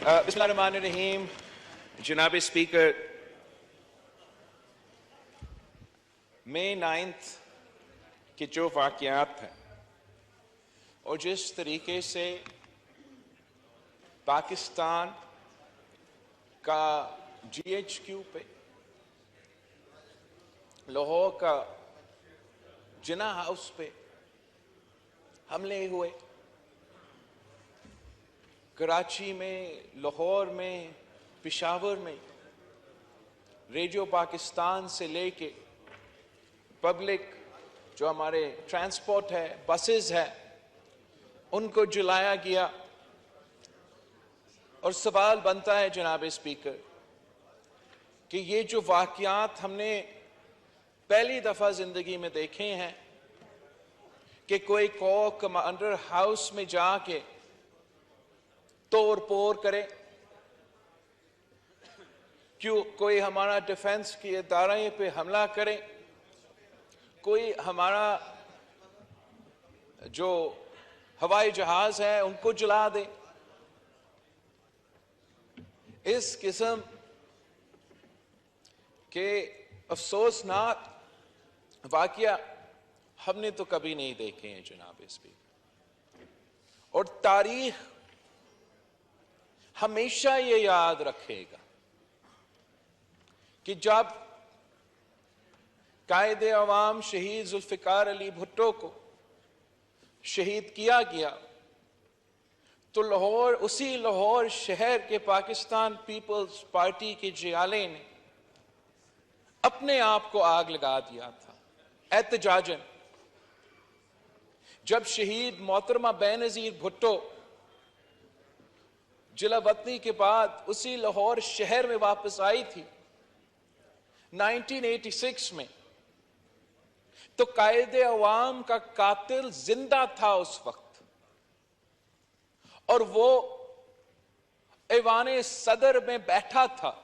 बिस्मिल्लाहिर्रहमानिर्रहीम। जनाब स्पीकर, मई 9 के जो वाक़यात हैं और जिस तरीके से पाकिस्तान का GHQ पे लाहौर का जिना हाउस पे हमले हुए, कराची में, लाहौर में, पेशावर में रेडियो पाकिस्तान से लेके पब्लिक जो हमारे ट्रांसपोर्ट है, बसेस है, उनको जलाया गया। और सवाल बनता है जनाब स्पीकर कि ये जो वाक़यात हमने पहली दफ़ा ज़िंदगी में देखे हैं कि कोई कोर कमांडर हाउस में जाके तोड़ फोड़ करे, क्यों कोई हमारा डिफेंस के इदारे पे हमला करे, कोई हमारा जो हवाई जहाज है उनको जला दे। इस किस्म के अफसोसनाक वाक़या हमने तो कभी नहीं देखे हैं जनाब स्पीकर। और तारीख हमेशा ये याद रखेगा कि जब कायदे अवाम शहीद जुल्फ़िकार अली भुट्टो को शहीद किया गया तो लाहौर, उसी लाहौर शहर के पाकिस्तान पीपल्स पार्टी के जियाले ने अपने आप को आग लगा दिया था एहतजाजन। जब शहीद मोहतरमा बेनज़ीर भुट्टो जिला वतनी के बाद उसी लाहौर शहर में वापस आई थी 1986 में, तो कायदे अवाम का कातिल जिंदा था उस वक्त और वो ऐवाने सदर में बैठा था।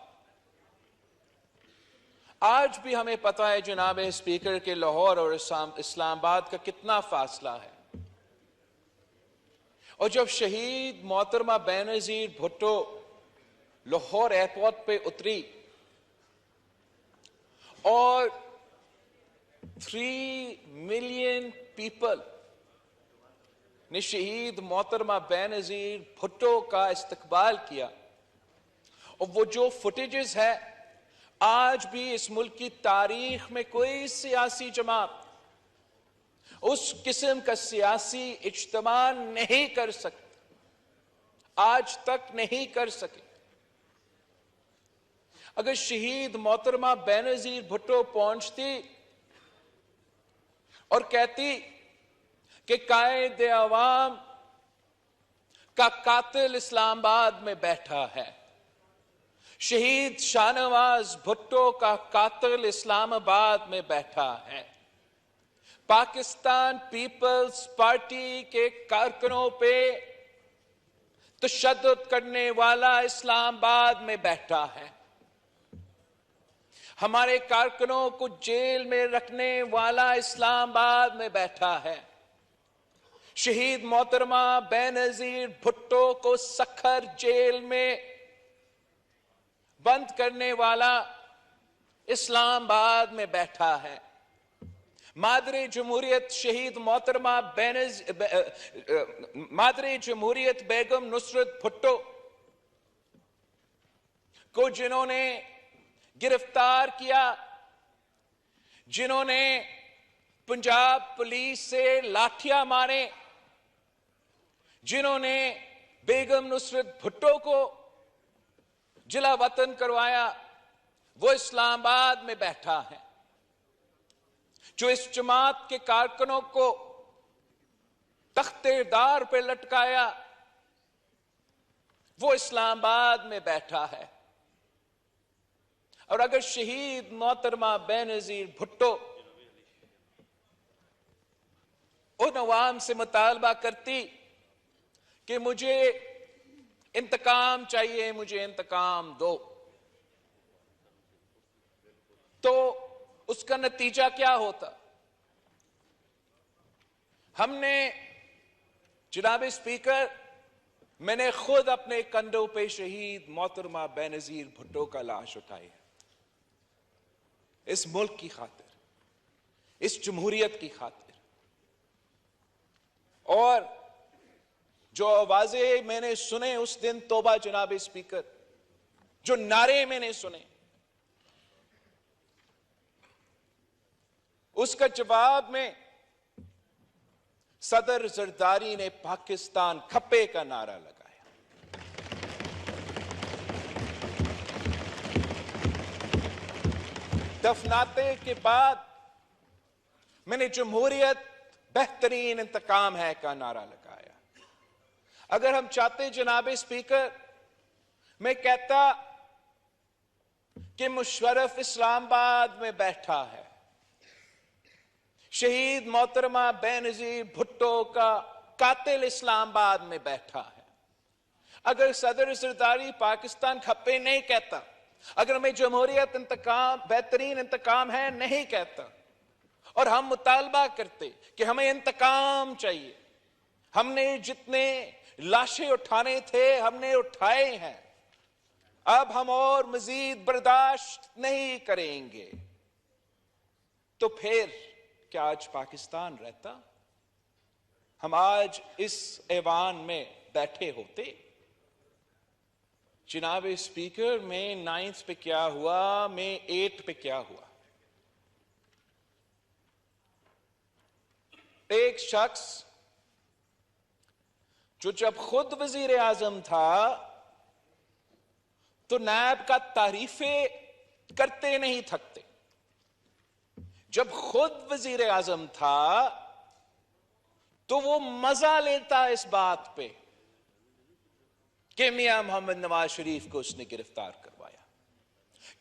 आज भी हमें पता है जनाब स्पीकर के लाहौर और इस्लामाबाद का कितना फासला है। और जब शहीद मोहतरमा बेनज़ीर भुट्टो लाहौर एयरपोर्ट पे उतरी और 3 मिलियन पीपल ने शहीद मोहतरमा बेनज़ीर भुट्टो का इस्तकबाल किया, और वो जो फुटेजेस है आज भी इस मुल्क की तारीख में कोई सियासी जमात उस किस्म का सियासी इज्तिमा नहीं कर सकती, आज तक नहीं कर सके। अगर शहीद मोहतरमा बेनज़ीर भुट्टो पहुंचती और कहती कि कायदे अवाम का कातिल इस्लामाबाद में बैठा है, शहीद शाहनवाज भुट्टो का कातिल इस्लामाबाद में बैठा है, पाकिस्तान पीपल्स पार्टी के कारकुनों पे तशद्दुद करने वाला इस्लामाबाद में बैठा है, हमारे कारकुनों को जेल में रखने वाला इस्लामाबाद में बैठा है, शहीद मोहतरमा बेनज़ीर भुट्टो को सखर जेल में बंद करने वाला इस्लामाबाद में बैठा है, मादरे जमहूरियत शहीद मोहतरमा मादरे जमहूरियत बेगम नुसरत भुट्टो को जिन्होंने गिरफ्तार किया, जिन्होंने पंजाब पुलिस से लाठियां मारे, जिन्होंने बेगम नुसरत भुट्टो को जिला वतन करवाया, वो इस्लामाबाद में बैठा है। जो इस जमात के कारकुनों को तख्तेदार पे लटकाया, वो इस्लामाबाद में बैठा है। और अगर शहीद मोहतरमा बेनज़ीर भुट्टो उन अवाम से मुतालबा करती कि मुझे इंतकाम चाहिए, मुझे इंतकाम दो, तो उसका नतीजा क्या होता? हमने जनाब स्पीकर मैंने खुद अपने कंधों पे शहीद मोहतरमा बेनजीर भुट्टो का लाश उठाई है, इस मुल्क की खातिर, इस जमहूरियत की खातिर। और जो आवाजें मैंने सुने उस दिन तौबा जनाब स्पीकर, जो नारे मैंने सुने, उसका जवाब में सदर जरदारी ने पाकिस्तान खप्पे का नारा लगाया। दफनाते के बाद मैंने जमहूरियत बेहतरीन इंतकाम है का नारा लगाया। अगर हम चाहते जनाब स्पीकर, मैं कहता कि मुशर्रफ इस्लामाबाद में बैठा है, शहीद मोहतरमा बेनजीर भुट्टो का कातिल इस्लामाबाद में बैठा है। अगर सदर जरदारी पाकिस्तान खप्पे नहीं कहता, अगर मैं जमहूरियत इंतकाम बेहतरीन इंतकाम है नहीं कहता, और हम मुतालबा करते कि हमें इंतकाम चाहिए, हमने जितने लाशें उठाने थे हमने उठाए हैं, अब हम और मजीद बर्दाश्त नहीं करेंगे, तो फिर क्या आज पाकिस्तान रहता? हम आज इस ऐवान में बैठे होते? जनाब स्पीकर, में 9th पे क्या हुआ, में 8 पे क्या हुआ? एक शख्स जो जब खुद वजीर आजम था तो नायब का तारीफें करते नहीं थकते, जब खुद वजीर आजम था तो वो मजा लेता इस बात पे कि मियां मोहम्मद नवाज शरीफ को उसने गिरफ्तार करवाया,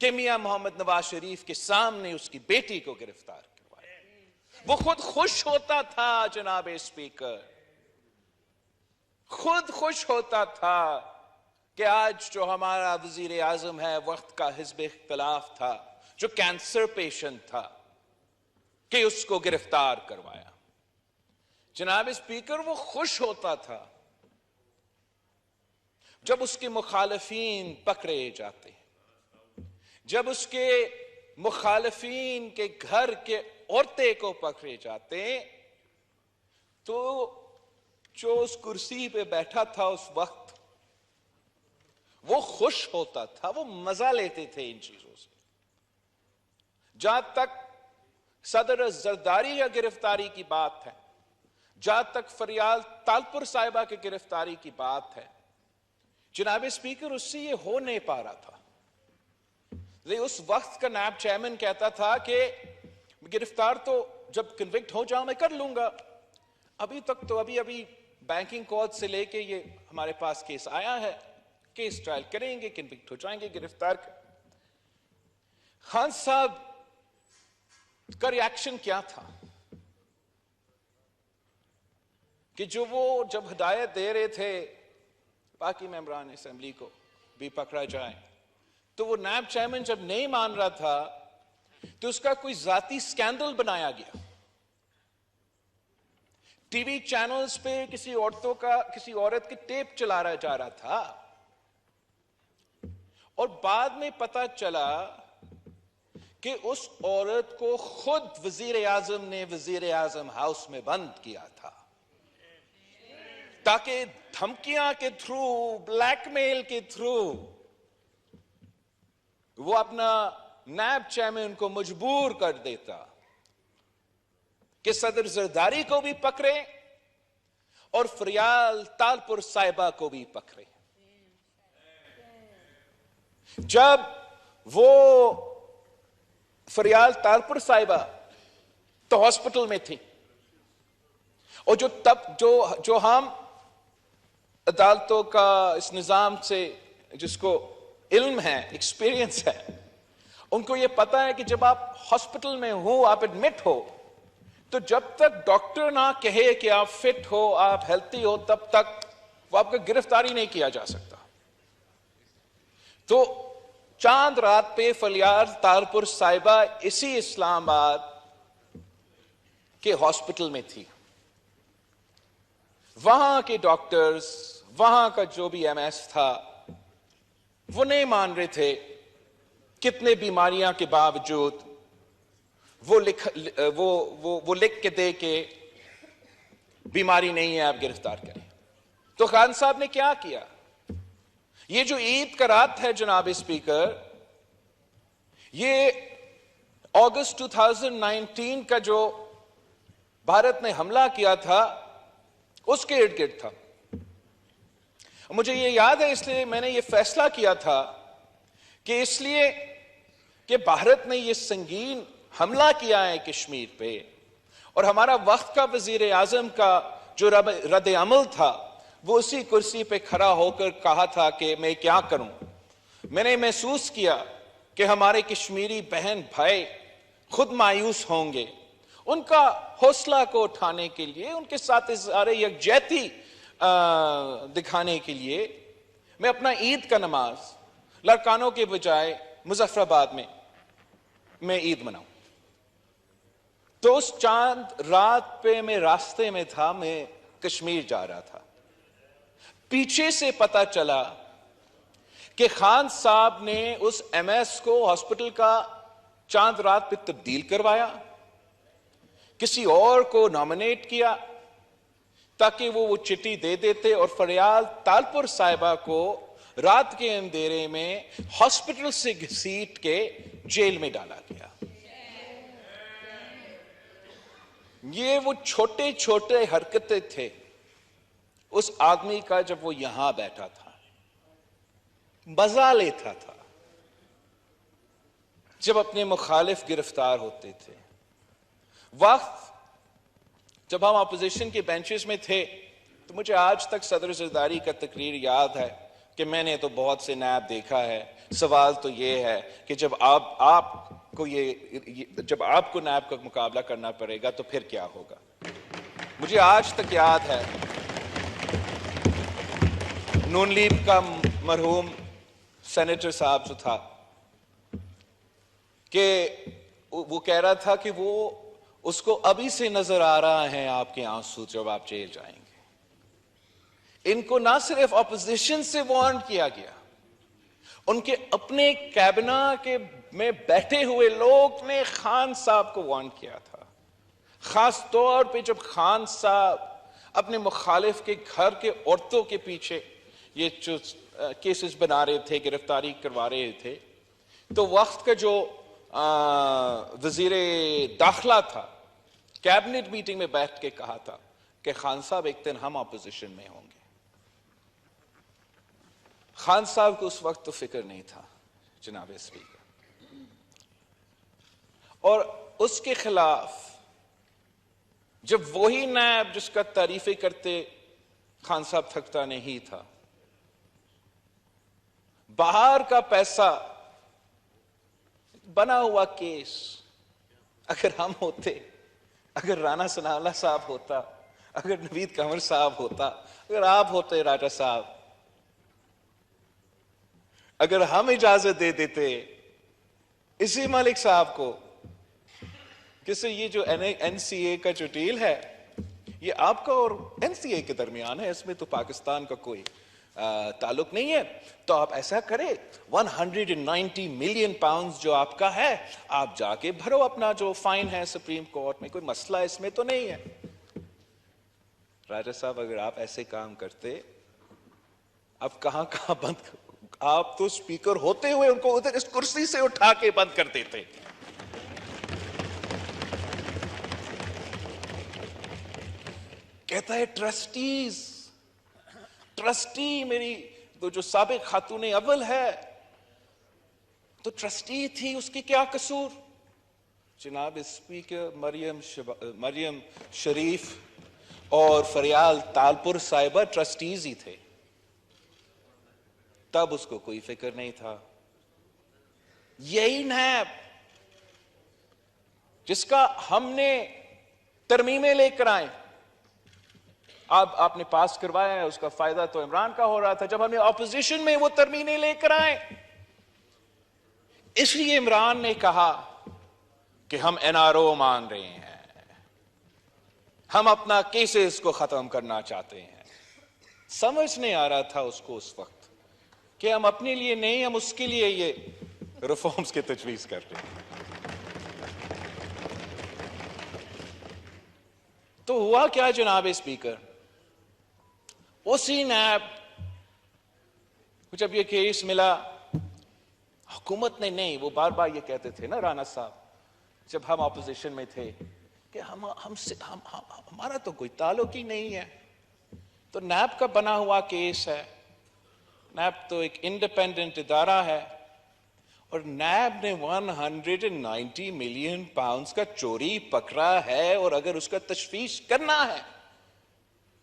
कि मियां मोहम्मद नवाज शरीफ के सामने उसकी बेटी को गिरफ्तार करवाया। वो खुद खुश होता था जनाब स्पीकर, खुद खुश होता था कि आज जो हमारा वजीर आजम है, वक्त का हिज़्ब इख्तिलाफ था, जो कैंसर पेशेंट था, कि उसको गिरफ्तार करवाया। जनाब स्पीकर, वो खुश होता था जब उसके मुखालिफिन पकड़े जाते, जब उसके मुखालिफिन के घर के औरतें को पकड़े जाते, तो जो उस कुर्सी पे बैठा था उस वक्त वो खुश होता था, वो मजा लेते थे इन चीजों से। जहां तक सदर जरदारी या गिरफ्तारी की बात है, जहां तक फरियाल तालपुर साहिबा की गिरफ्तारी की बात है, जनाब स्पीकर, उससे ये हो नहीं पा रहा था। उस वक्त का नायब चेयरमैन कहता था कि गिरफ्तार तो जब कन्विक्ट हो जाऊं मैं कर लूंगा, अभी तक तो अभी बैंकिंग कॉज से लेके ये हमारे पास केस आया है, केस ट्रायल करेंगे, कन्विक्ट हो जाएंगे, गिरफ्तार खान साहब का रिएक्शन क्या था कि जो वो जब हिदायत दे रहे थे बाकी मेंबरान असेंबली को भी पकड़ा जाए, तो वो नायब चेयरमैन जब नहीं मान रहा था तो उसका कोई जाती स्कैंडल बनाया गया। टीवी चैनल्स पे किसी औरत की टेप चलाया जा रहा था, और बाद में पता चला कि उस औरत को खुद वजीर आजम ने वजीर आजम हाउस में बंद किया था, ताकि धमकियां के थ्रू, ब्लैकमेल के थ्रू वो अपना नायब चेयरमैन को मजबूर कर देता कि सदर जरदारी को भी पकड़े और फरियाल तालपुर साहिबा को भी पकड़े। जब वो फरियाल तालपुर साहिबा तो हॉस्पिटल में थी, और जो हम अदालतों का इस निजाम से जिसको इल्म है, एक्सपीरियंस है, उनको ये पता है कि जब आप हॉस्पिटल में हो, आप एडमिट हो, तो जब तक डॉक्टर ना कहे कि आप फिट हो, आप हेल्थी हो, तब तक वो आपका गिरफ्तारी नहीं किया जा सकता। तो चांद रात पे फरियाल तालपुर साहिबा इसी इस्लामाबाद के हॉस्पिटल में थी। वहां के डॉक्टर्स, वहां का जो भी एमएस था वो नहीं मान रहे थे, कितने बीमारियां के बावजूद वो लिख के दे के बीमारी नहीं है, आप गिरफ्तार करें। तो खान साहब ने क्या किया? ये जो ईद का रात है जनाब स्पीकर, ये अगस्त 2019 का जो भारत ने हमला किया था उसके इर्द गिर्द था। मुझे ये याद है, इसलिए मैंने ये फैसला किया था कि इसलिए कि भारत ने ये संगीन हमला किया है कश्मीर पे, और हमारा वक्त का वजीर आजम का जो रद्द अमल था वो उसी कुर्सी पे खड़ा होकर कहा था कि मैं क्या करूं। मैंने महसूस किया कि हमारे कश्मीरी बहन भाई खुद मायूस होंगे, उनका हौसला को उठाने के लिए, उनके साथ इज़हारे यकजहती दिखाने के लिए मैं अपना ईद का नमाज लड़कानों के बजाय मुजफ्फराबाद में मैं ईद मनाऊं। तो उस चांद रात पे मैं रास्ते में था, मैं कश्मीर जा रहा था। पीछे से पता चला कि खान साहब ने उस एमएस को हॉस्पिटल का चांद रात पे तब्दील करवाया, किसी और को नॉमिनेट किया ताकि वो चिट्ठी दे देते, और फरियाल तालपुर साहिबा को रात के अंधेरे में हॉस्पिटल से घसीट के जेल में डाला गया। ये वो छोटे छोटे हरकतें थे उस आदमी का जब वो यहां बैठा था, मजा लेता था जब अपने मुखालिफ गिरफ्तार होते थे। वक्त जब हम अपोजिशन के बेंचेस में थे तो मुझे आज तक सदर ज़रदारी का तकरीर याद है कि मैंने तो बहुत से नायब देखा है। सवाल तो ये है कि जब आपको जब आपको नायब का मुकाबला करना पड़ेगा तो फिर क्या होगा। मुझे आज तक याद है नून लीग का मरहूम सेनेटर साहब जो था कि वो कह रहा था कि वो उसको अभी से नजर आ रहा है आपके आंसू जब आप जेल जाएंगे। इनको ना सिर्फ अपोजिशन से वार्न किया गया, उनके अपने कैबिना के में बैठे हुए लोग ने खान साहब को वार्न किया था। खास तौर पे जब खान साहब अपने मुखालिफ के घर के औरतों के पीछे ये जो केसेस बना रहे थे, गिरफ्तारी करवा रहे थे, तो वक्त का जो वजीर दाखिला था कैबिनेट मीटिंग में बैठ के कहा था कि खान साहब एक दिन हम अपोजिशन में होंगे। खान साहब को उस वक्त तो फिक्र नहीं था जनाब स्पीकर, और उसके खिलाफ जब वही नायब जिसका तारीफें करते खान साहब थकता नहीं था, बाहर का पैसा बना हुआ केस अगर हम होते, अगर राणा सनाउल्लाह साहब होता, अगर नवीद कंवर साहब होता, अगर आप होते राजा साहब, अगर हम इजाजत दे देते इसी मलिक साहब को किसी ये जो एनसीए का जो डील है ये आपका और एनसीए के दरमियान है, इसमें तो पाकिस्तान का कोई ताल्लुक नहीं है, तो आप ऐसा करें 190 मिलियन पाउंड जो आपका है आप जाके भरो अपना जो फाइन है सुप्रीम कोर्ट में, कोई मसला इसमें तो नहीं है। राजा साहब अगर आप ऐसे काम करते, अब कहां कहां बंद, आप तो स्पीकर होते हुए उनको उधर इस कुर्सी से उठा के बंद कर देते। कहता है ट्रस्टी मेरी तो जो साबिक खातून अव्वल है तो ट्रस्टी थी, उसकी क्या कसूर। जनाब स्पीकर मरियम शरीफ और फरियाल तालपुर साहिबा ट्रस्टीज ही थे, तब उसको कोई फिक्र नहीं था। यही नैब जिसका हमने तरमीमें लेकर आए, अब आपने पास करवाया है, उसका फायदा तो इमरान का हो रहा था। जब हमने ऑपोजिशन में वो तरमीमें लेकर आए, इसलिए इमरान ने कहा कि हम एनआरओ मान रहे हैं, हम अपना केसेस को खत्म करना चाहते हैं। समझ नहीं आ रहा था उसको उस वक्त कि हम अपने लिए नहीं, हम उसके लिए ये रिफॉर्म्स की तजवीज कर रहे हैं। तो हुआ क्या जनाब स्पीकर, उसी नैब जब ये केस मिला, हुकूमत ने नहीं, वो बार बार ये कहते थे ना राणा साहब, जब हम ऑपोजिशन में थे कि हमारा तो कोई ताल्लुक ही नहीं है। तो नैब का बना हुआ केस है, नैब तो एक इंडिपेंडेंट इदारा है, और नैब ने 190 मिलियन पाउंड्स का चोरी पकड़ा है, और अगर उसका तशफीश करना है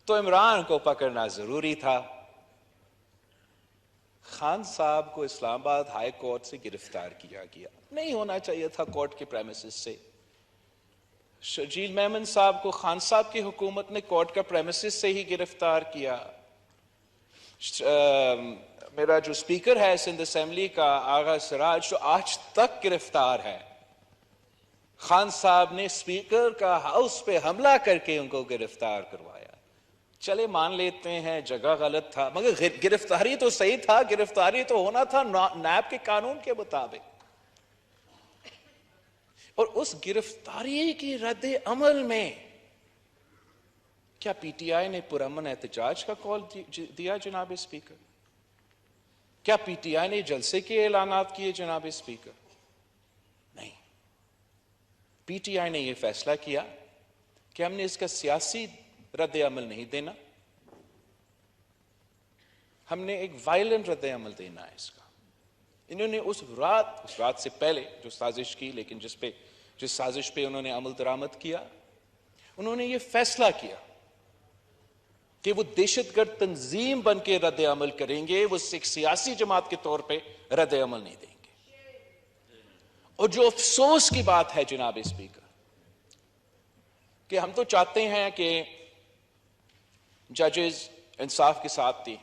तो इमरान को पकड़ना जरूरी था। खान साहब को इस्लामाबाद हाई कोर्ट से गिरफ्तार किया गया, नहीं होना चाहिए था कोर्ट के प्रेमिसेस से। शर्जील मेमन साहब को खान साहब की हुकूमत ने कोर्ट का प्रेमिसेस से ही गिरफ्तार किया। मेरा जो स्पीकर है सिंध असेंबली का आगा सिराज, जो आज तक गिरफ्तार है, खान साहब ने स्पीकर का हाउस पे हमला करके उनको गिरफ्तार करवाया। चले मान लेते हैं जगह गलत था, मगर गिरफ्तारी तो सही था, गिरफ्तारी तो होना था नैब के कानून के मुताबिक। और उस गिरफ्तारी की रद्द अमल में क्या पीटीआई ने पुरअमन एहतजाज का कॉल दिया जनाब स्पीकर? क्या पीटीआई ने जलसे के ऐलानात किए जनाब स्पीकर? नहीं, पीटीआई ने यह फैसला किया कि हमने इसका सियासी रद्द अमल नहीं देना, हमने एक वायलेंट रद्द अमल देना है इसका। इन्होंने उस रात से पहले जो साजिश की, लेकिन जिस साजिश पे उन्होंने अमल दरामद किया, उन्होंने ये फैसला किया कि वो दहशतगर्द तंजीम बन के रद्द अमल करेंगे, वो एक सियासी जमात के तौर पे रद्द अमल नहीं देंगे। और जो अफसोस की बात है जनाब स्पीकर, कि हम तो चाहते हैं कि जजेस इंसाफ के साथ थी,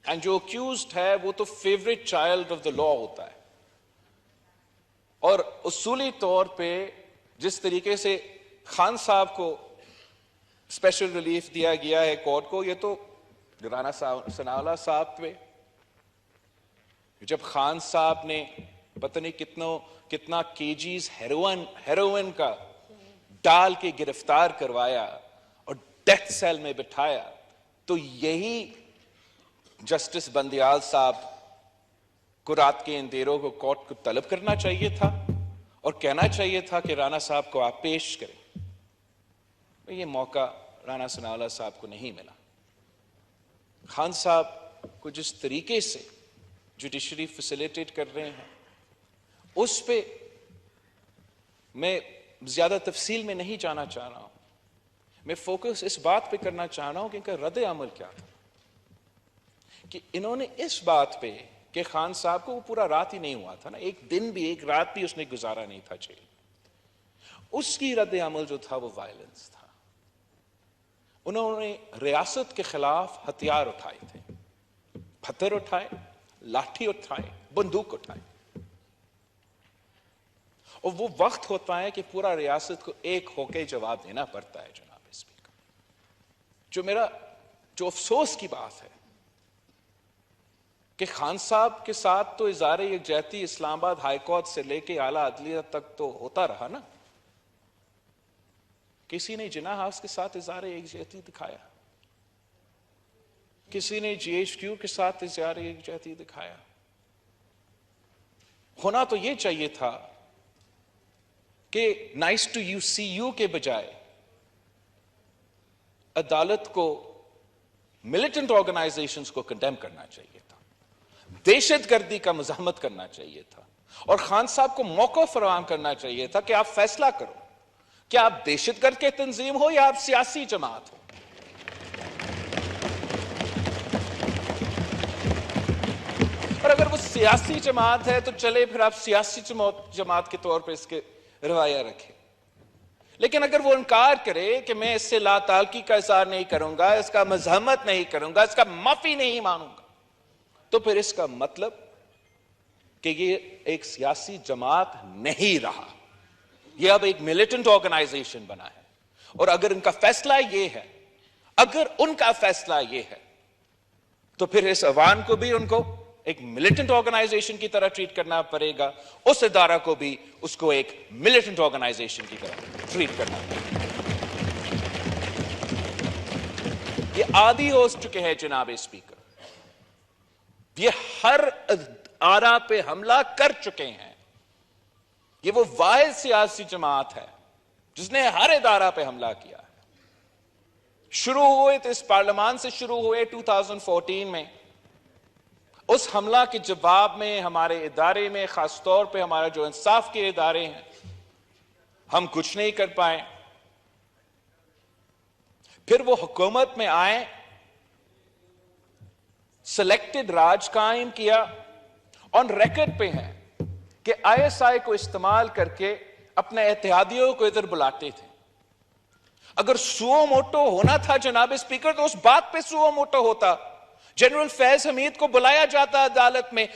एंड जो अक्यूज्ड है वो तो favourite child of the law होता है, और उसूली तौर पे जिस तरीके से खान साहब को स्पेशल रिलीफ दिया गया है कोर्ट को, ये तो राणा सनाउल्लाह साहब पे, जब खान साहब ने पता नहीं कितना केजीज हेरोइन का डाल के गिरफ्तार करवाया और डेथ सेल में बिठाया, तो यही जस्टिस बंदियाल साहब को रात के अंधेरों को कोर्ट को तलब करना चाहिए था और कहना चाहिए था कि राणा साहब को आप पेश करें। ये मौका राणा सनाउल्लाह साहब को नहीं मिला। खान साहब को जिस तरीके से जुडिशरी फैसिलिटेट कर रहे हैं, उस पे मैं ज्यादा तफसील में नहीं जाना चाह रहा हूं। मैं फोकस इस बात पे करना चाह रहा हूं कि इनका रद्द अमल क्या था, कि इन्होंने इस बात पे कि खान साहब को वो पूरा रात ही नहीं हुआ था ना, एक दिन भी एक रात भी उसने गुजारा नहीं था जेल, उसकी रद्द अमल जो था वो वायलेंस था। उन्होंने रियासत के खिलाफ हथियार उठाए थे, पत्थर उठाए, लाठी उठाए, बंदूक उठाए, और वो वक्त होता है कि पूरा रियासत को एक होके जवाब देना पड़ता है जनाब स्पीकर। जो अफसोस की बात है कि खान साहब के साथ तो इज़ारे यकजहती इस्लामाबाद हाई कोर्ट से लेके आला अदलिया तक तो होता रहा ना, किसी ने जिन्ना हाउस के साथ इज़ारे यकजहती दिखाया, किसी ने GHQ के साथ इज़ारे यकजहती दिखाया। होना तो यह चाहिए था कि nice to you see you के बजाय अदालत को मिलिटेंट ऑर्गेनाइजेशंस को कंडेम करना चाहिए था, दहशतगर्दी का मज़ाहमत करना चाहिए था, और खान साहब को मौका फराहम करना चाहिए था कि आप फैसला करो कि आप दहशतगर्द के तंजीम हो या आप सियासी जमात हो। और अगर वो सियासी जमात है तो चले, फिर आप सियासी जमात के तौर पर इसके रवैया रखें। लेकिन अगर वो इनकार करे कि मैं इससे लाताल्की का इज़हार नहीं करूंगा, इसका मज़ाहमत नहीं करूंगा, इसका माफी नहीं मानूंगा, तो फिर इसका मतलब कि ये एक सियासी जमात नहीं रहा, ये अब एक मिलिटेंट ऑर्गेनाइजेशन बना है। और अगर उनका फैसला ये है तो फिर इस अवान को भी उनको एक मिलिटेंट ऑर्गेनाइजेशन की तरह ट्रीट करना पड़ेगा, उस इदारा को भी उसको एक मिलिटेंट ऑर्गेनाइजेशन की तरह ट्रीट करना पड़ेगा। ये आदी हो चुके हैं जनाब स्पीकर, ये हर आरा पे हमला कर चुके हैं। ये वो वाहिद सियासी जमात है जिसने हर इदारा पे हमला किया है। शुरू हुए तो इस पार्लियामान से शुरू हुए 2014 में, उस हमला के जवाब में हमारे इदारे में, खासतौर पे हमारा जो इंसाफ के इदारे हैं, हम कुछ नहीं कर पाए। फिर वो हुकूमत में आए, सिलेक्टेड राज कायम किया, ऑन रिकॉर्ड पे है कि आईएसआई को इस्तेमाल करके अपने इत्तेहादियों को इधर बुलाते थे। अगर सुओ मोटो होना था जनाब स्पीकर, तो उस बात पे सुओ मोटो होता। जनरल फैज हमीद को बुलाया जाता अदालत में,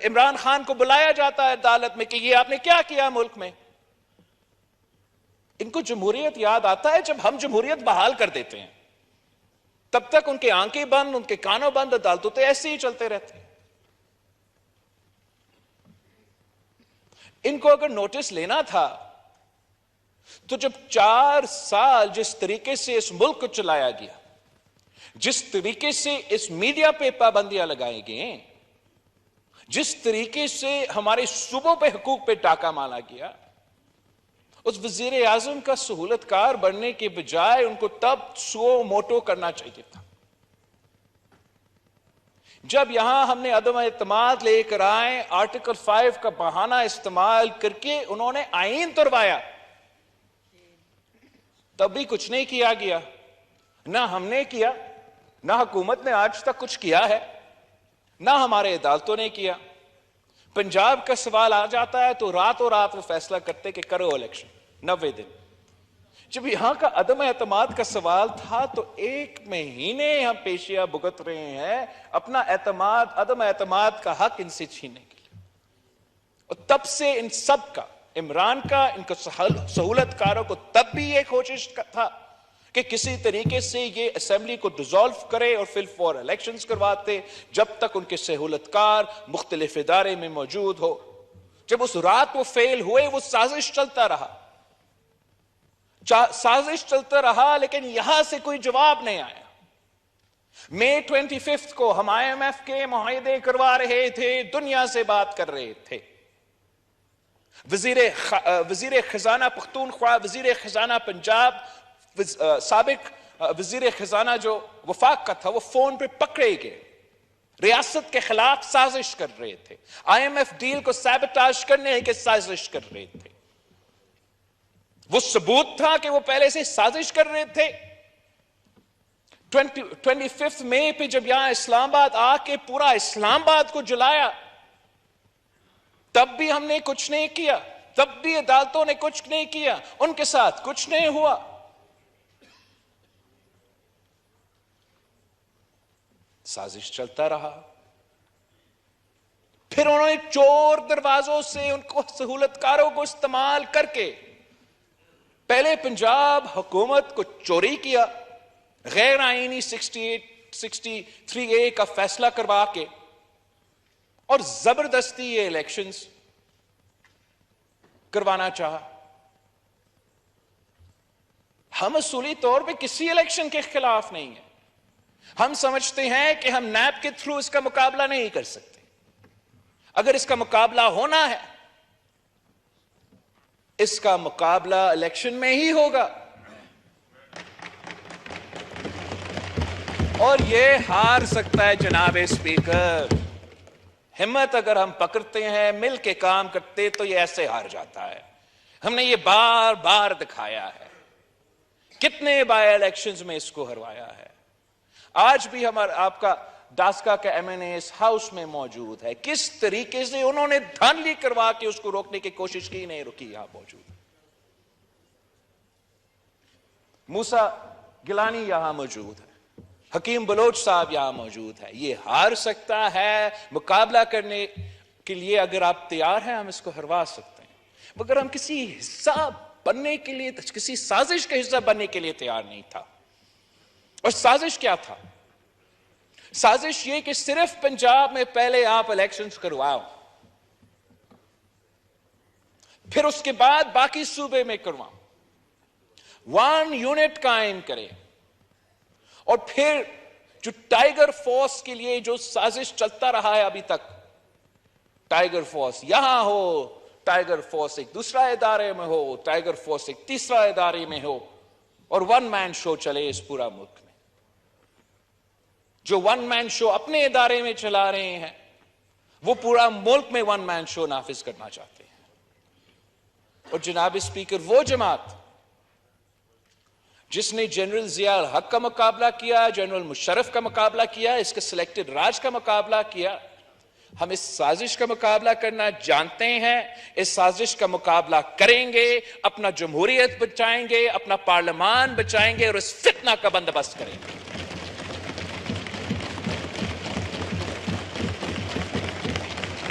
इमरान खान को बुलाया जाता है अदालत में कि ये आपने क्या किया मुल्क में। इनको जमहूरियत याद आता है जब हम जमहूरियत बहाल कर देते हैं, तब तक उनके आंखें बंद, उनके कानों बंद, अदालतों तो ऐसे ही चलते रहते हैं। इनको अगर नोटिस लेना था तो जब 4 साल जिस तरीके से इस मुल्क को चलाया गया, जिस तरीके से इस मीडिया पे पाबंदियां लगाई गई, जिस तरीके से हमारे सूबों पे हुकूक पे टाका मारा गया, उस वजीर आजम का सहूलतकार बनने के बजाय उनको तब सो मोटो करना चाहिए था। जब यहां हमने अदम एतमाद लेकर आए, आर्टिकल 5 का बहाना इस्तेमाल करके उन्होंने आईन तुरवाया, तब भी कुछ नहीं किया गया। ना हमने किया, ना हुकूमत ने आज तक कुछ किया है, ना हमारे अदालतों ने किया। पंजाब का सवाल आ जाता है तो रातों रात वो फैसला करते कि करो इलेक्शन 90 दिन। जब यहां का अदम एतमाद का सवाल था तो 1 महीने हम पेशियां भुगत रहे हैं अपना एतमाद, अदम एतमाद का हक इनसे छीनने के लिए। और तब से इन सब का, इमरान का, इनको सहूलतकारों को तब भी ये कोशिश था कि किसी तरीके से ये असेंबली को डिसॉल्व करे और फिर फॉर इलेक्शंस करवाते, जब तक उनके सहूलतकार मुख्तलिफ इदारे में मौजूद हो। जब उस रात वो फेल हुए, वो साजिश चलता रहा, साजिश चलता रहा, लेकिन यहां से कोई जवाब नहीं आया। मई 25 को हम IMF के मुआहदे करवा रहे थे, दुनिया से बात कर रहे थे। वजीर खजाना पख्तूनख्वा, वजीर खजाना पंजाब, साबिक वजीर खजाना जो वफाक का था, वो फोन पे पकड़े गए, रियासत के खिलाफ साजिश कर रहे थे, IMF डील को सैबोटाज करने की साजिश कर रहे थे। वो सबूत था कि वो पहले से साजिश कर रहे थे। 25 मई पे जब यहां इस्लामाबाद आके पूरा इस्लामाबाद को जलाया, तब भी हमने कुछ नहीं किया, तब भी अदालतों ने कुछ नहीं किया, उनके साथ कुछ नहीं हुआ। साजिश चलता रहा। फिर उन्होंने चोर दरवाजों से उनको सहूलतकारों को इस्तेमाल करके पहले पंजाब हुकूमत को चोरी किया, गैर आईनी 63A का फैसला करवा के, और जबरदस्ती ये इलेक्शंस करवाना चाहा। हम असूली तौर पे किसी इलेक्शन के खिलाफ नहीं है। हम समझते हैं कि हम नैब के थ्रू इसका मुकाबला नहीं कर सकते। अगर इसका मुकाबला होना है, इसका मुकाबला इलेक्शन में ही होगा, और ये हार सकता है जनाब स्पीकर। हिम्मत अगर हम पकड़ते हैं, मिल के काम करते, तो ये ऐसे हार जाता है। हमने ये बार बार दिखाया है, कितने बाय इलेक्शंस में इसको हरवाया है। आज भी हमारा आपका डास्का का MNA इस हाउस में मौजूद है। किस तरीके से उन्होंने धांधली करवा के उसको रोकने की कोशिश की, नहीं रुकी, यहां मौजूद। मूसा गिलानी यहां मौजूद है, हकीम बलोच साहब यहां मौजूद है। ये हार सकता है। मुकाबला करने के लिए अगर आप तैयार हैं, हम इसको हरवा सकते हैं। मगर हम किसी हिस्सा बनने के लिए, किसी साजिश का हिस्सा बनने के लिए तैयार नहीं था। और साजिश क्या था? साजिश ये कि सिर्फ पंजाब में पहले आप इलेक्शंस करवाओ, फिर उसके बाद बाकी सूबे में करवाओ, 1 यूनिट कायम करें, और फिर जो टाइगर फोर्स के लिए जो साजिश चलता रहा है अभी तक, टाइगर फोर्स यहां हो, टाइगर फोर्स एक दूसरा इदारे में हो, टाइगर फोर्स एक तीसरा इदारे में हो, और 1 मैन शो चले इस पूरा मुल्क में। जो 1 मैन शो अपने इदारे में चला रहे हैं, वो पूरा मुल्क में 1 मैन शो नाफिज करना चाहते हैं। और जनाब स्पीकर, वो जमात जिसने जनरल जिया हक का मुकाबला किया, जनरल मुशर्रफ का मुकाबला किया, इसके सिलेक्टेड राज का मुकाबला किया, हम इस साजिश का मुकाबला करना जानते हैं, इस साजिश का मुकाबला करेंगे, अपना जमहूरियत बचाएंगे, अपना पार्लियामान बचाएंगे, और इस फितना का बंदोबस्त करेंगे।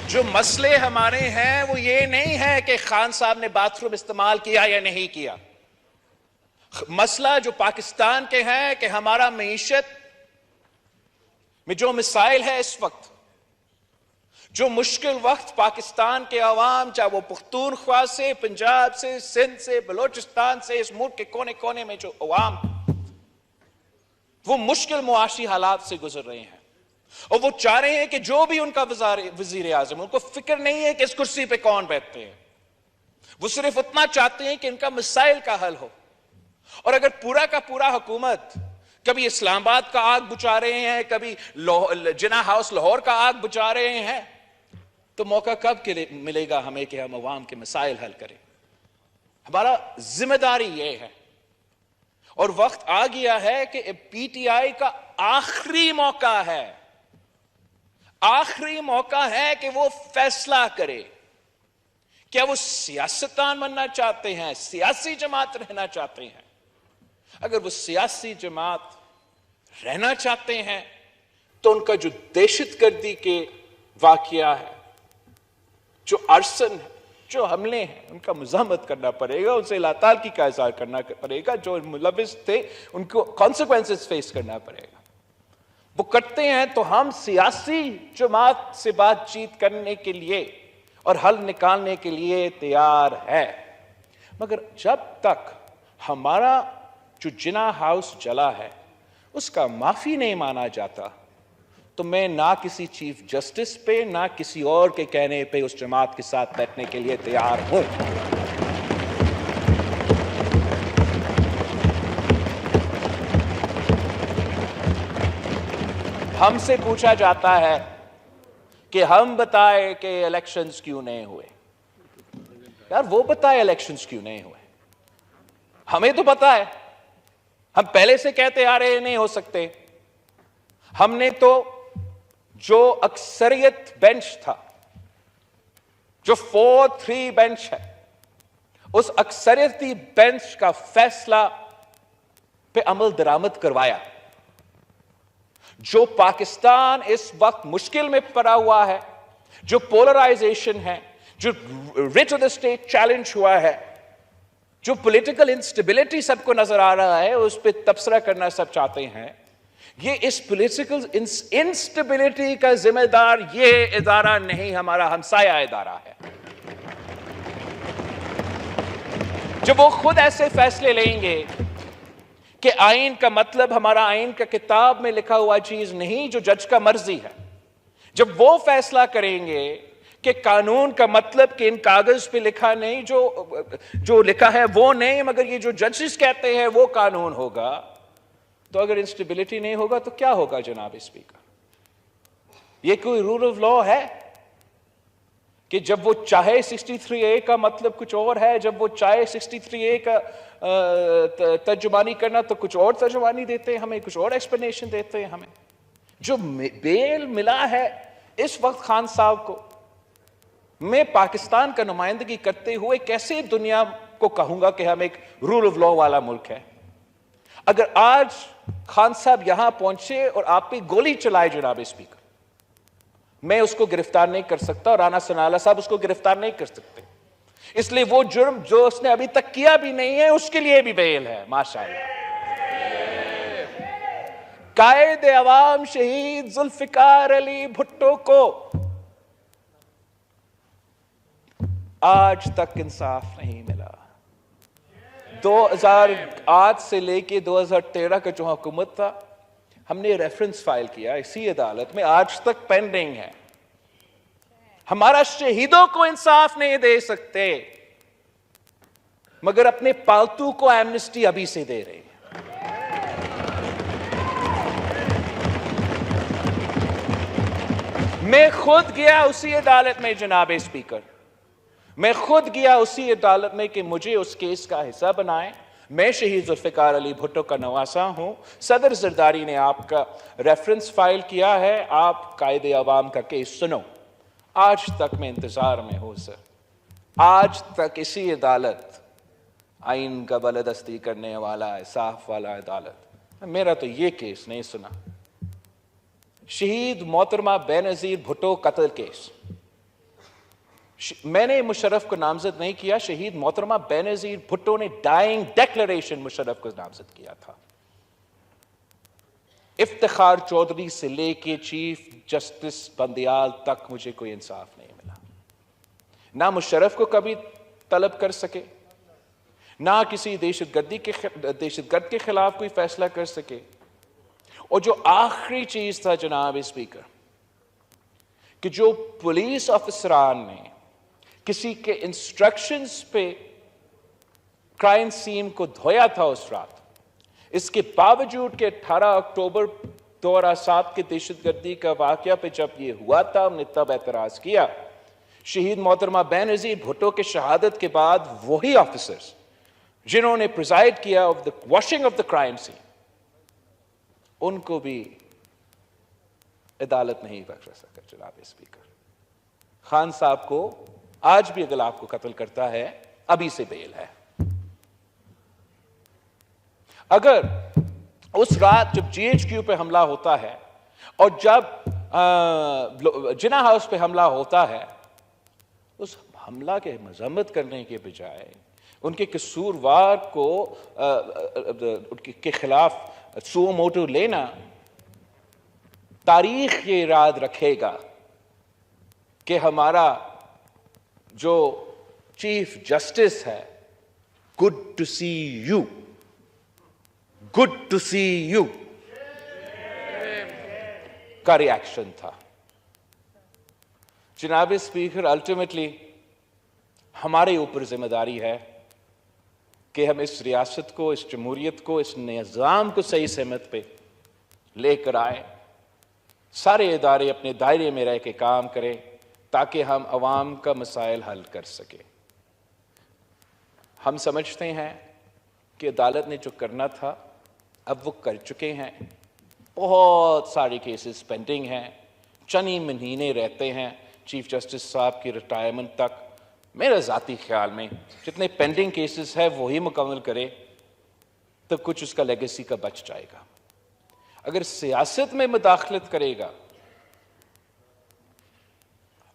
जो मसले हमारे हैं वो ये नहीं है कि खान साहब ने बाथरूम इस्तेमाल किया या नहीं किया। मसला जो पाकिस्तान के हैं कि हमारा मईशत में जो मिसाइल है इस वक्त, जो मुश्किल वक्त पाकिस्तान के अवाम, चाहे वो पुख्तूनख्वा से, पंजाब से, सिंध से, बलोचिस्तान से, इस मुल्क के कोने कोने में जो अवाम वो मुश्किल मुआशी हालात से गुजर रहे हैं, और वो चाह रहे हैं कि जो भी उनका वजीर आजम, उनको फिक्र नहीं है कि इस कुर्सी पे कौन बैठते हैं, वो सिर्फ उतना चाहते हैं कि इनका मिसाइल का हल हो। और अगर पूरा का पूरा हुकूमत कभी इस्लामाबाद का आग बुझा रहे हैं, कभी जिना हाउस लाहौर का आग बुझा रहे हैं, तो मौका कब के लिए मिलेगा हमें कि हम अवाम के मसाइल हल करें? हमारा जिम्मेदारी यह है, और वक्त आ गया है कि पीटीआई का आखिरी मौका है, आखिरी मौका है कि वो फैसला करे, क्या वो सियासतदान बनना चाहते हैं, सियासी जमात रहना चाहते हैं। अगर वो सियासी जमात रहना चाहते हैं तो उनका जो दहशतगर्दी के वाकया है, जो अरसन है, जो हमले हैं, उनका मुज़ाहमत करना पड़ेगा, उनसे लाताल का इज़हार करना पड़ेगा, जो मुलविस थे उनको कॉन्सिक्वेंसेस फेस करना पड़ेगा। वो करते हैं तो हम सियासी जमात से बातचीत करने के लिए और हल निकालने के लिए तैयार है। मगर जब तक हमारा जो जिना हाउस जला है उसका माफी नहीं माना जाता, तो मैं ना किसी चीफ जस्टिस पे, ना किसी और के कहने पे उस जमात के साथ बैठने के लिए तैयार हूं। हमसे पूछा जाता है कि हम बताएं कि इलेक्शंस क्यों नहीं हुए। यार वो बताए इलेक्शंस क्यों नहीं हुए, हमें तो पता है, हम पहले से कहते आ रहे नहीं हो सकते। हमने तो जो अक्सरियत बेंच था, जो 4-3 बेंच है, उस अक्सरियती बेंच का फैसला पे अमल दरामद करवाया। जो पाकिस्तान इस वक्त मुश्किल में पड़ा हुआ है, जो पोलराइजेशन है, जो writ of the state challenge हुआ है, जो पॉलिटिकल इंस्टेबिलिटी सबको नजर आ रहा है, उस पर तबसरा करना सब चाहते हैं। ये इस पॉलिटिकल इंस्टेबिलिटी का जिम्मेदार ये इदारा नहीं, हमारा हमसाया इदारा है। जब वो खुद ऐसे फैसले लेंगे कि आइन का मतलब हमारा आइन का किताब में लिखा हुआ चीज नहीं, जो जज का मर्जी है, जब वो फैसला करेंगे कि कानून का मतलब कि इन कागज पे लिखा नहीं, जो लिखा है वो नहीं, मगर ये जो जजेस कहते हैं वो कानून होगा, तो अगर इंस्टेबिलिटी नहीं होगा तो क्या होगा जनाब स्पीकर? ये कोई रूल ऑफ लॉ है कि जब वो चाहे 63A का मतलब कुछ और है, जब वो चाहे 63A का तर्जुमानी करना तो कुछ और तर्जुमानी देते हैं हमें, कुछ और एक्सप्लेनेशन देते हैं हमें। जो बेल मिला है इस वक्त खान साहब को, मैं पाकिस्तान का नुमाइंदगी करते हुए कैसे दुनिया को कहूंगा कि हम एक रूल ऑफ लॉ वाला मुल्क है? अगर आज खान साहब यहां पहुंचे और आप पे गोली चलाए जनाब स्पीकर, मैं उसको गिरफ्तार नहीं कर सकता और राना सनाला साहब उसको गिरफ्तार नहीं कर सकते, इसलिए वो जुर्म जो उसने अभी तक किया भी नहीं है उसके लिए भी बेल है। माशाअल्लाह, कायद अवाम शहीद जुल्फिकार अली भुट्टो को आज तक इंसाफ नहीं मिला। 2008 से लेके 2013 का जो हुकूमत था, हमने रेफरेंस फाइल किया इसी अदालत में, आज तक पेंडिंग है। हमारा शहीदों को इंसाफ नहीं दे सकते, मगर अपने पालतू को एमनेस्टी अभी से दे रहे हैं। मैं खुद गया उसी अदालत में जनाब स्पीकर, मैं खुद गया उसी अदालत में कि मुझे उस केस का हिस्सा बनाएं। मैं शहीद जुल्फिकार अली भुट्टो का नवासा हूं। सदर जरदारी ने आपका रेफरेंस फाइल किया है, आप कायदे अवाम का केस सुनो। आज तक मैं इंतजार में हूं सर, आज तक इसी अदालत, आइन का बलदस्ती करने वाला इंसाफ वाला अदालत, मेरा तो ये केस नहीं सुना। शहीद मोहतरमा बेनजीर भुट्टो कत्ल केस, मैंने मुशर्रफ को नामजद नहीं किया, शहीद मोहतरमा बेनजीर भुट्टो ने डाइंग डिक्लेरेशन मुशर्रफ को नामजद किया था। इफ्तिखार चौधरी से लेके चीफ जस्टिस बंदियाल तक मुझे कोई इंसाफ नहीं मिला। ना मुशर्रफ को कभी तलब कर सके, ना किसी दहशतगर्द के खिलाफ कोई फैसला कर सके। और जो आखिरी चीज था जनाब स्पीकर, कि जो पुलिस अफसरान ने किसी के इंस्ट्रक्शंस पे क्राइम सीन को धोया था उस रात, इसके बावजूद कि 18 अक्टूबर 2007 के दहशतगर्दी का वाकया पे जब ये हुआ था, हमने तब एतराज किया। शहीद मोहतरमा बेनजीर भुट्टो के शहादत के बाद वही ऑफिसर्स जिन्होंने प्रिजाइड किया of the washing of the crime scene, उनको भी अदालत नहीं बख्श सका जनाब स्पीकर। खान साहब को आज भी अगर आपको कत्ल करता है, अभी से बेल है। अगर उस रात जब जीएचक्यू पे हमला होता है और जब जिना हाउस पे हमला होता है, उस हमला के मजम्मत करने के बजाय उनके कसूरवार को के खिलाफ सो मोटो लेना, तारीख ये याद रखेगा कि हमारा जो चीफ जस्टिस है, good to see you, good to see you का रिएक्शन था। जनाब स्पीकर, अल्टीमेटली हमारे ऊपर जिम्मेदारी है कि हम इस रियासत को, इस जमहूरियत को, इस निज़ाम को सही सहमत पे लेकर आए। सारे इदारे अपने दायरे में रह के काम करें ताकि हम अवाम का मसाइल हल कर सके। हम समझते हैं कि अदालत ने जो करना था अब वो कर चुके हैं। बहुत सारे केसेस पेंडिंग हैं, चंद ही महीने रहते हैं चीफ जस्टिस साहब की रिटायरमेंट तक। मेरे ज़ाती ख्याल में जितने पेंडिंग केसेस है वही मुकम्मल करे तो कुछ उसका लेगेसी का बच जाएगा। अगर सियासत में मुदाखलत करेगा,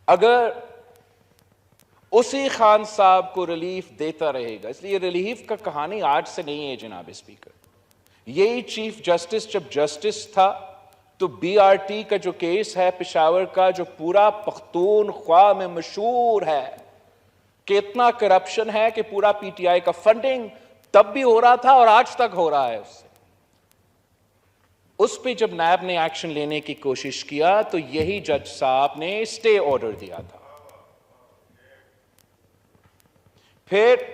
अगर उसी खान साहब को रिलीफ देता रहेगा, इसलिए रिलीफ का कहानी आज से नहीं है जनाब स्पीकर। यही चीफ जस्टिस जब जस्टिस था तो बीआरटी का जो केस है पेशावर का, जो पूरा पख्तूनख्वा में मशहूर है कि इतना करप्शन है कि पूरा पीटीआई का फंडिंग तब भी हो रहा था और आज तक हो रहा है उससे। उस पे जब नायब ने एक्शन लेने की कोशिश किया तो यही जज साहब ने स्टे ऑर्डर दिया था। फिर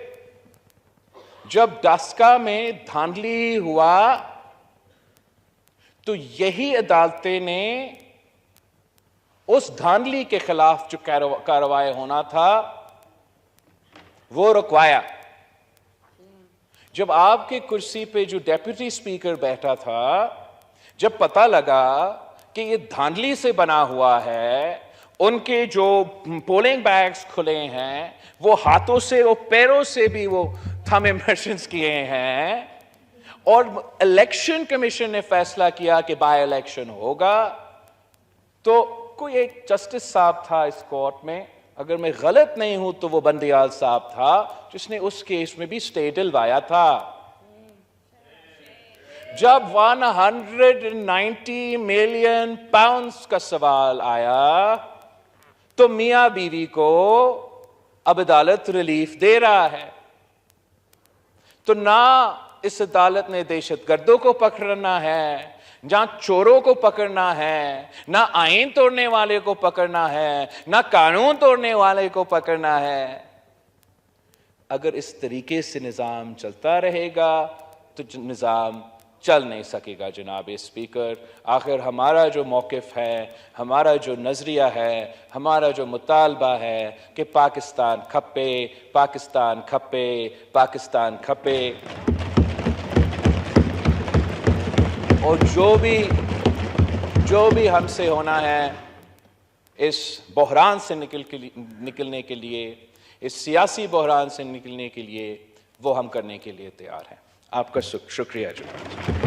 जब डस्का में धांधली हुआ तो यही अदालतें ने उस धांधली के खिलाफ जो कार्रवाई होना था वो रुकवाया। जब आपके कुर्सी पे जो डेप्यूटी स्पीकर बैठा था, जब पता लगा कि ये धांधली से बना हुआ है, उनके जो पोलिंग बैग्स खुले हैं वो हाथों से और पैरों से भी वो थंब इम्प्रेशंस किए हैं, और इलेक्शन कमीशन ने फैसला किया कि बाय इलेक्शन होगा, तो कोई एक जस्टिस साहब था इस कोर्ट में, अगर मैं गलत नहीं हूं तो वो बंदियाल साहब था, जिसने उस केस में भी स्टे दिलवाया था। जब 190 मिलियन पाउंड्स का सवाल आया तो मियां बीवी को अब अदालत रिलीफ दे रहा है। तो ना इस अदालत ने दहशतगर्दों को पकड़ना है, जहां चोरों को पकड़ना है, ना आईन तोड़ने वाले को पकड़ना है, ना कानून तोड़ने वाले को पकड़ना है। अगर इस तरीके से निजाम चलता रहेगा तो निजाम चल नहीं सकेगा जनाब स्पीकर। आखिर हमारा जो मौक़िफ़ है, हमारा जो नज़रिया है, हमारा जो मुतालबा है कि पाकिस्तान खप्पे, पाकिस्तान खप्पे, पाकिस्तान खप्पे। और जो भी हमसे होना है इस बहरान से निकलने के लिए, इस सियासी बहरान से निकलने के लिए, वो हम करने के लिए तैयार हैं। आपका शुक्रिया जुनाब।